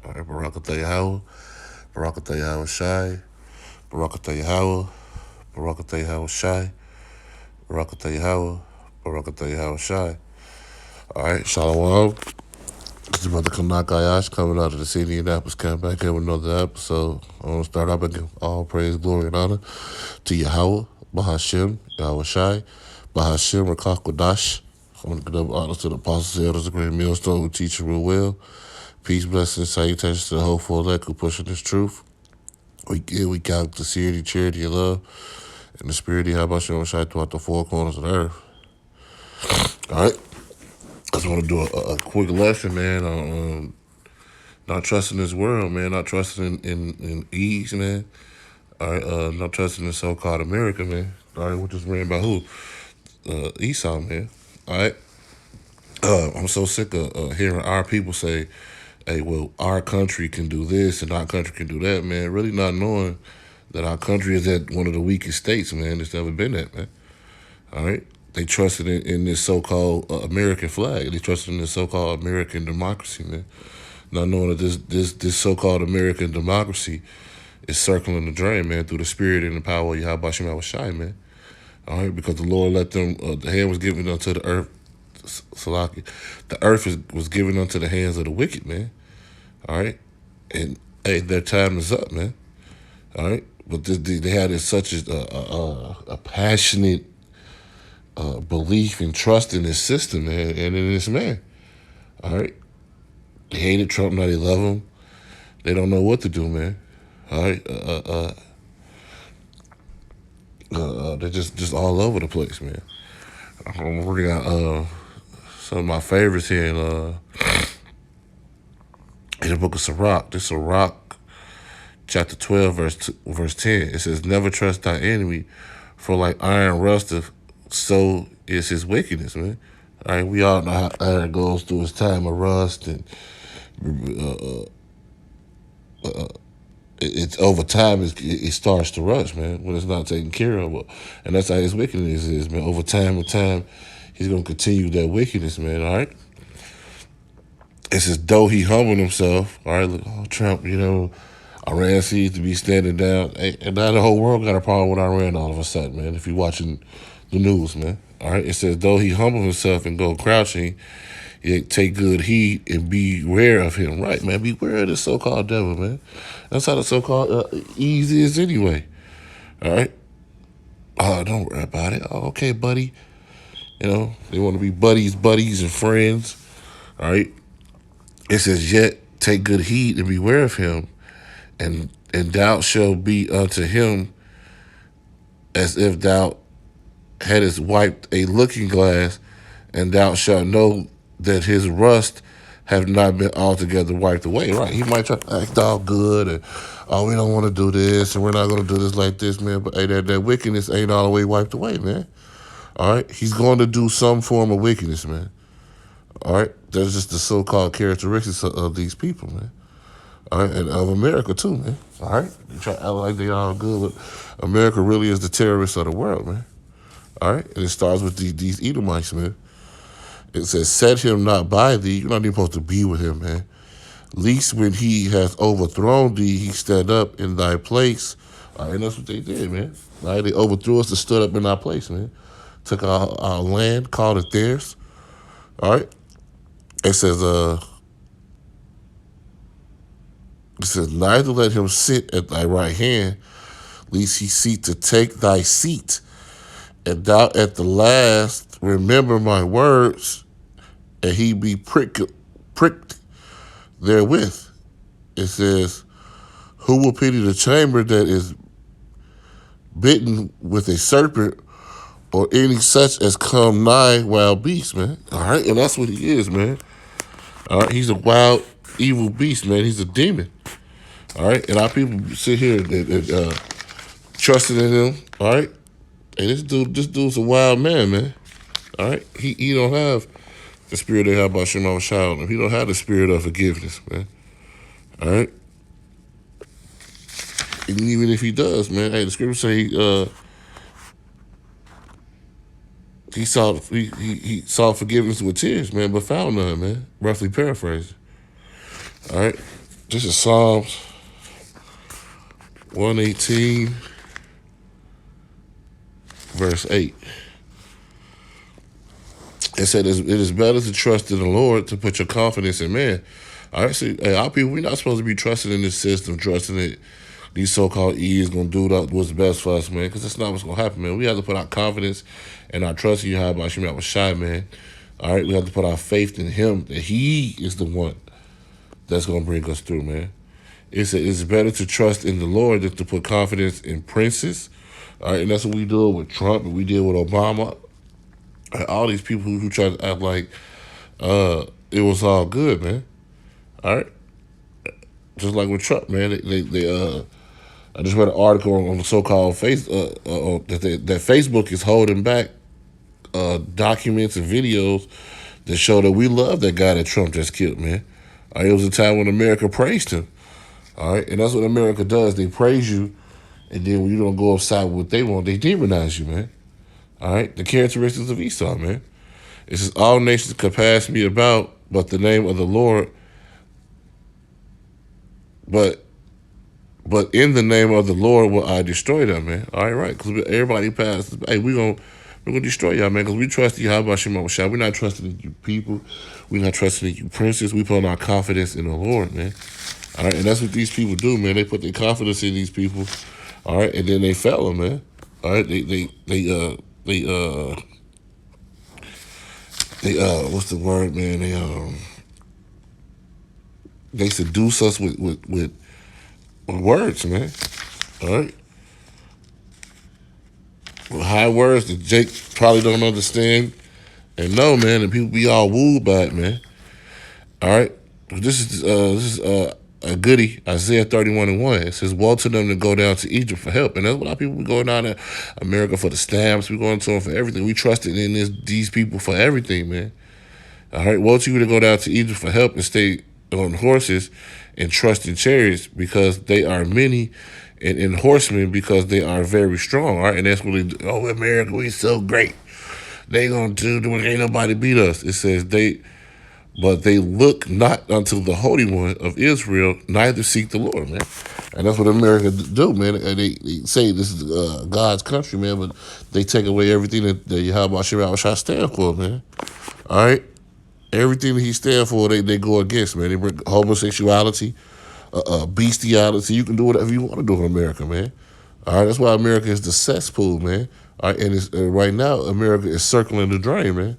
All right, Barakatah Yahweh, Barakatah Yahweh Shai, Barakatah Yahweh, Barakatah Yahweh Shai, Barakatah Yahweh, Barakatah Yahweh Shai. All right, Shalom. It's your brother Kanak Ayash coming out of the city of Indianapolis, coming back here with another episode. I want to start out by giving all praise, glory, and honor to Yahweh, Bahashem, Yahweh Shai, Bahashem, Rakach Kodash. I want to give honor to the apostles, elders, the great millstone who teach you real well. Peace, blessings, salutations to the hopeful elect who pushing this truth. We count the sincerity, charity, and love, and the spirit of Yahweh Shai throughout the four corners of the earth. All right. I just want to do a quick lesson, man, on not trusting this world, man, not trusting in ease, man. All right, not trusting in so-called America, man. All right, which is ran by who? Esau, man. All right. I'm so sick of hearing our people say, hey, well, our country can do this and our country can do that, man. Really not knowing that our country is at one of the weakest states, man, it's ever been at, man. All right. They trusted in this so-called American flag. They trusted in this so-called American democracy, man. Not knowing that this so-called American democracy is circling the drain, man, through the spirit and the power of Yahweh Shem Shai, man. All right, because the Lord let them, the hand was given unto the earth, Salaki. The earth was given unto the hands of the wicked, man. All right, and hey, their time is up, man. All right, but they had such a passionate belief and trust in this system, man, and in this man. All right, they hated Trump, now they love him. They don't know what to do, man. All right, they're just all over the place, man. I'm working out some of my favorites here in the book of Sirach. This Sirach, chapter 12, verse 10. It says, "Never trust thy enemy, for like iron rusteth, so is his wickedness," man. All right, we all know how iron goes through its time of rust, and it's over time it starts to rust, man, when it's not taken care of. And that's how his wickedness is, man. Over time and time, he's going to continue that wickedness, man, all right? It says, though he humbled himself, all right, look, oh, Trump, Iran seems to be standing down. And now the whole world got a problem with Iran all of a sudden, man, if you're watching the news, man. All right, it says, though he humbled himself and go crouching, yet take good heed and beware of him. Right, man, beware of this so-called devil, man. That's how the so-called ease is anyway. All right? Oh, don't worry about it. Oh, okay, buddy. They want to be buddies and friends. All right? It says, yet take good heed and beware of him, and thou shalt be unto him as if thou hadst wiped a looking glass, and thou shalt know that his rust have not been altogether wiped away. Right? He might try to act all good, and we don't want to do this, and we're not going to do this like this, man. But hey, that wickedness ain't all the way wiped away, man. All right? He's going to do some form of wickedness, man. All right? That's just the so-called characteristics of these people, man. All right? And of America, too, man. All right? They try to act like they all good, but America really is the terrorists of the world, man. All right? And it starts with these Edomites, man. It says, set him not by thee. You're not even supposed to be with him, man. Least when he has overthrown thee, he stand up in thy place. All right, and that's what they did, man. All right, they overthrew us and stood up in our place, man. Took our land, called it theirs. All right. It says, neither let him sit at thy right hand, lest he seek to take thy seat. And thou at the last remember my words, and he be pricked therewith. It says, who will pity the chamber that is bitten with a serpent, or any such as come nigh wild beast, man? All right, and that's what he is, man. All right, he's a wild, evil beast, man. He's a demon. All right, and our people sit here and trusting in him. All right, and this dude's a wild man. All right, he don't have the spirit they have about Shema Shai. He don't have the spirit of forgiveness, man. All right, and even if he does, man, hey, the scripture say he saw forgiveness with tears, man, but found none, man. Roughly paraphrasing. All right. This is Psalms 118, verse 8. It said, it is better to trust in the Lord to put your confidence in man. All right, see, our people, we're not supposed to be trusting in this system, trusting that these so-called E's going to do what's best for us, man, because that's not what's going to happen, man. We have to put our confidence and our trust in Yahweh Shemot Shai, man. All right, we have to put our faith in him, that he is the one that's going to bring us through, man. It's better to trust in the Lord than to put confidence in princes. All right, and that's what we do with Trump and we did with Obama. All these people who try to act like it was all good, man. All right, just like with Trump, man. I just read an article on the so-called that Facebook is holding back documents and videos that show that we love that guy that Trump just killed, man. All right, it was a time when America praised him. All right, and that's what America does. They praise you, and then when you don't go upside with what they want, they demonize you, man. All right, the characteristics of Esau, man. It says, all nations could pass me about, but the name of the Lord, but in the name of the Lord will I destroy them, man. All right, because everybody passes. Hey, we're gonna destroy y'all, man, because we trust you. How about Shema Shai? We're not trusting in you people. We're not trusting in you princes. We put our confidence in the Lord, man. All right, and that's what these people do, man. They put their confidence in these people. All right, and then they fail them, man. All right, what's the word, man? They seduce us with words, man. All right, with high words that Jake probably don't understand. And no, man, and people be all wooed by it, man. All right, this is a goodie, Isaiah 31:1. It says, woe to them that go down to Egypt for help. And that's what our people be going down to America for the stamps. We going to them for everything. We trusted in these people for everything, man. All right, woe to you to go down to Egypt for help and stay on horses and trust in chariots because they are many, and in horsemen because they are very strong. All right, and that's what they do. Oh, America, we so great. They gonna do, ain't nobody beat us. It says but they look not unto the Holy One of Israel, neither seek the Lord, man. And that's what America do, man. And they say this is God's country, man, but they take away everything that Yahweh Shai stand for, man. All right? Everything that he stand for, they go against, man. They bring homosexuality, bestiality. You can do whatever you want to do in America, man. All right? That's why America is the cesspool, man. All right? And right now, America is circling the drain, man.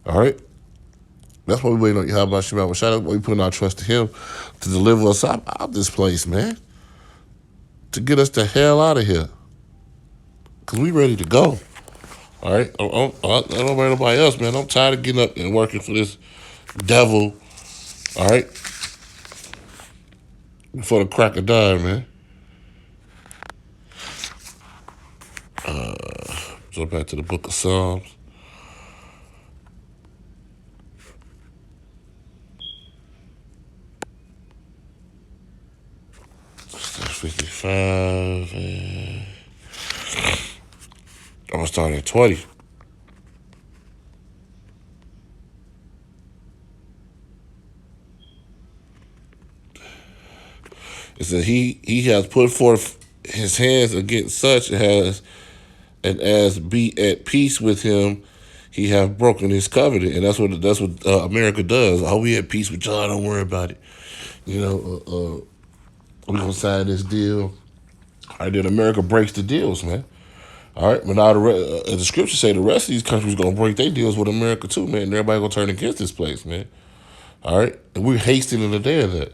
All right? That's why we waiting on Yahweh Shemot Shai. That's why we putting our trust in him to deliver us out of this place, man. To get us the hell out of here. Because we ready to go. All right? I don't know nobody else, man. I'm tired of getting up and working for this devil. All right? Before the crack of dawn, man. Jump back to the book of Psalms. 55 and I'm gonna start at 20. It says he has put forth his hands against such as be at peace with him, he have broken his covenant. And that's what America does. Oh, we at peace with y'all, don't worry about it. You know, we're gonna sign this deal. All right, then America breaks the deals, man. All right, but now the scriptures say the rest of these countries gonna break their deals with America too, man. And everybody gonna turn against this place, man. All right, and we're hastening the day of that.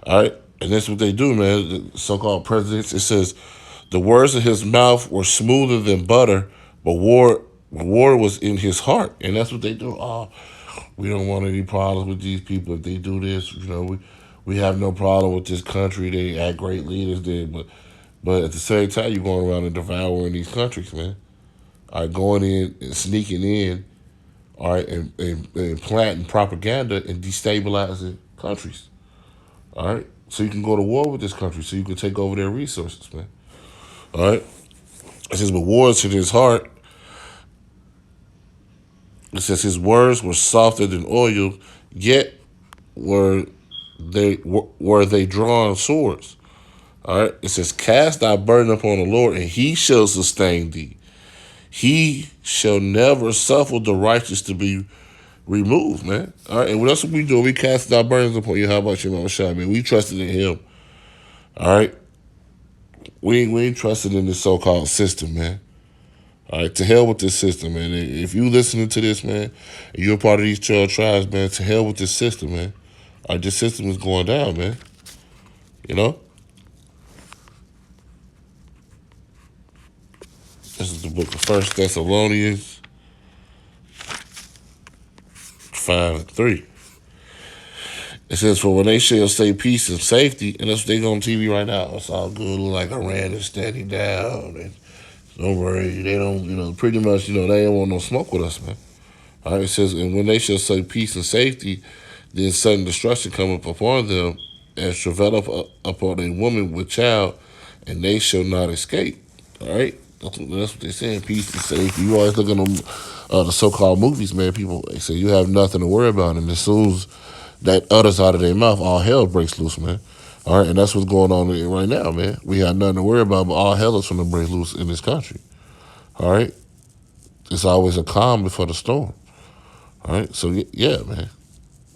All right, and that's what they do, man. The so-called presidents. It says the words of his mouth were smoother than butter, but war was in his heart, and that's what they do. Oh, we don't want any problems with these people if they do this. You know, we have no problem with this country. They act great leaders there, but at the same time, you're going around and devouring these countries, man. All right, going in and sneaking in, all right, and planting propaganda and destabilizing countries. All right, so you can go to war with this country, so you can take over their resources, man. All right, it says, but wars in his heart. It says his words were softer than oil, yet were were they drawing swords. All right. It says, cast thy burden upon the Lord, and he shall sustain thee. He shall never suffer the righteous to be removed, man. All right. And that's what we do. We cast our burdens upon you. How about you, Mama Shai, man? We trusted in him. All right. We ain't trusted in this so-called system, man. All right, to hell with this system, man. If you listening to this, man, and you're a part of these 12 tribes, man, to hell with this system, man. All right, this system is going down, man. You know? This is the book of 1 Thessalonians 5:3. It says, for when they shall say peace and safety, and that's what they go on TV right now. It's all good, look like Iran is standing down, and don't worry, they don't, pretty much, they ain't want no smoke with us, man. All right, it says, and when they shall say peace and safety, then sudden destruction cometh upon them, and travail upon a woman with child, and they shall not escape. All right, that's what they're saying, peace and safety. You always look at them, the so-called movies, man. People, they say you have nothing to worry about, and as soon as that utters out of their mouth, all hell breaks loose, man. All right, and that's what's going on right now, man. We have nothing to worry about, but all hell is going to break loose in this country. All right, it's always a calm before the storm. All right, so yeah, man.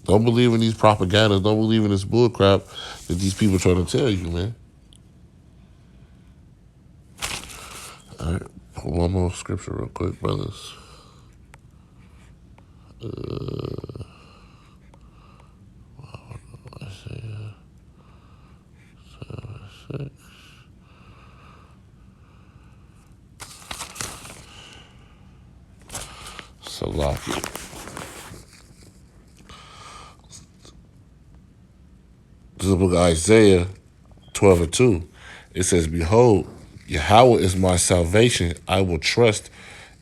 Don't believe in these propagandas. Don't believe in this bullcrap that these people trying to tell you, man. All right, pull one more scripture real quick, brothers. Salakia. This is the book of Isaiah 12:2. It says, behold, Yahweh is my salvation. I will trust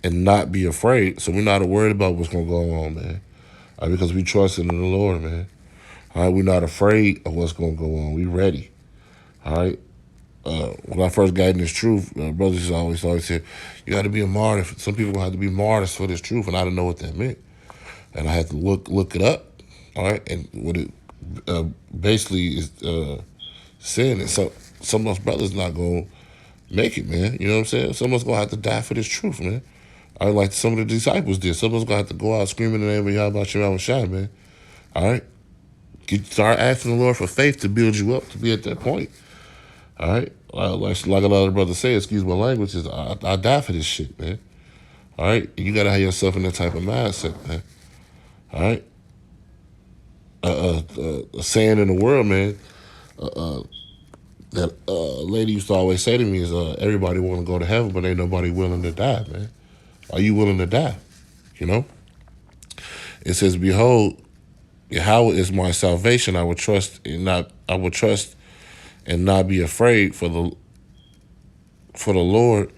and not be afraid. So we're not worried about what's going to go on, man. All right, because we trust in the Lord, man. All right, we're not afraid of what's going to go on. We ready. All right. When I first got in this truth, brothers always said, you got to be a martyr. Some people have to be martyrs for this truth, and I didn't know what that meant. And I had to look it up. All right. And what it basically is saying that some of those brothers not going to make it, man. You know what I'm saying? Someone's going to have to die for this truth, man. I like some of the disciples did. Someone's going to have to go out screaming in the name of Yahweh Shema Shai, man. All right? Start asking the Lord for faith to build you up to be at that point. All right? Like a lot of brothers say, excuse my language, is I die for this shit, man. All right? And you got to have yourself in that type of mindset, man. All right? A saying in the world, man, that a lady used to always say to me is, everybody want to go to heaven, but ain't nobody willing to die, man. Are you willing to die? You know? It says, behold, Yahweh is my salvation. I will trust and not be afraid, for the Lord,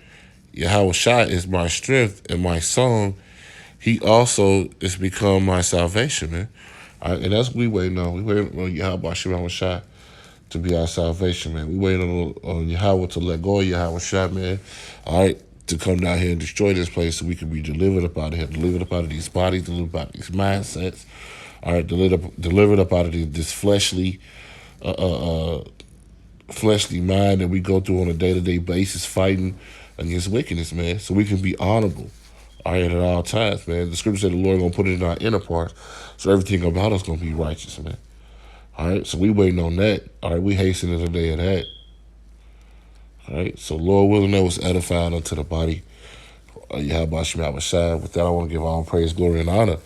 Yahweh Shai, is my strength and my song. He also is become my salvation, man. All right, and that's what we waiting on. We waiting on Yahweh Shai to be our salvation, man. We waiting on Yahweh to let go of Yahweh Shai, man. All right, to come down here and destroy this place so we can be delivered up out of here, delivered up out of these bodies, delivered up out of these mindsets. All right, delivered up out of this fleshly mind that we go through on a day-to-day basis fighting against wickedness, man, so we can be honorable, all right, at all times, man. The scripture said the Lord going to put it in our inner parts, so everything about us going to be righteous, man. All right, so we waiting on that. All right, we hastening the day of that. All right, so Lord willing, that was edified unto the body. Yahweh Shema Shai. With that, I want to give all praise, glory, and honor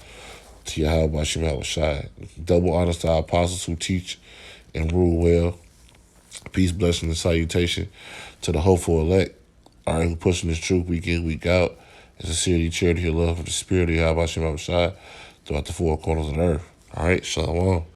to Yahweh Shema Shai. Double honors to our apostles who teach and rule well. Peace, blessing, and salutation to the hopeful elect, all right, who pushing this truth week in, week out, and sincerity, charity, and love for the spirit of Yahweh Shema Shai throughout the four corners of the earth. All right, shalom.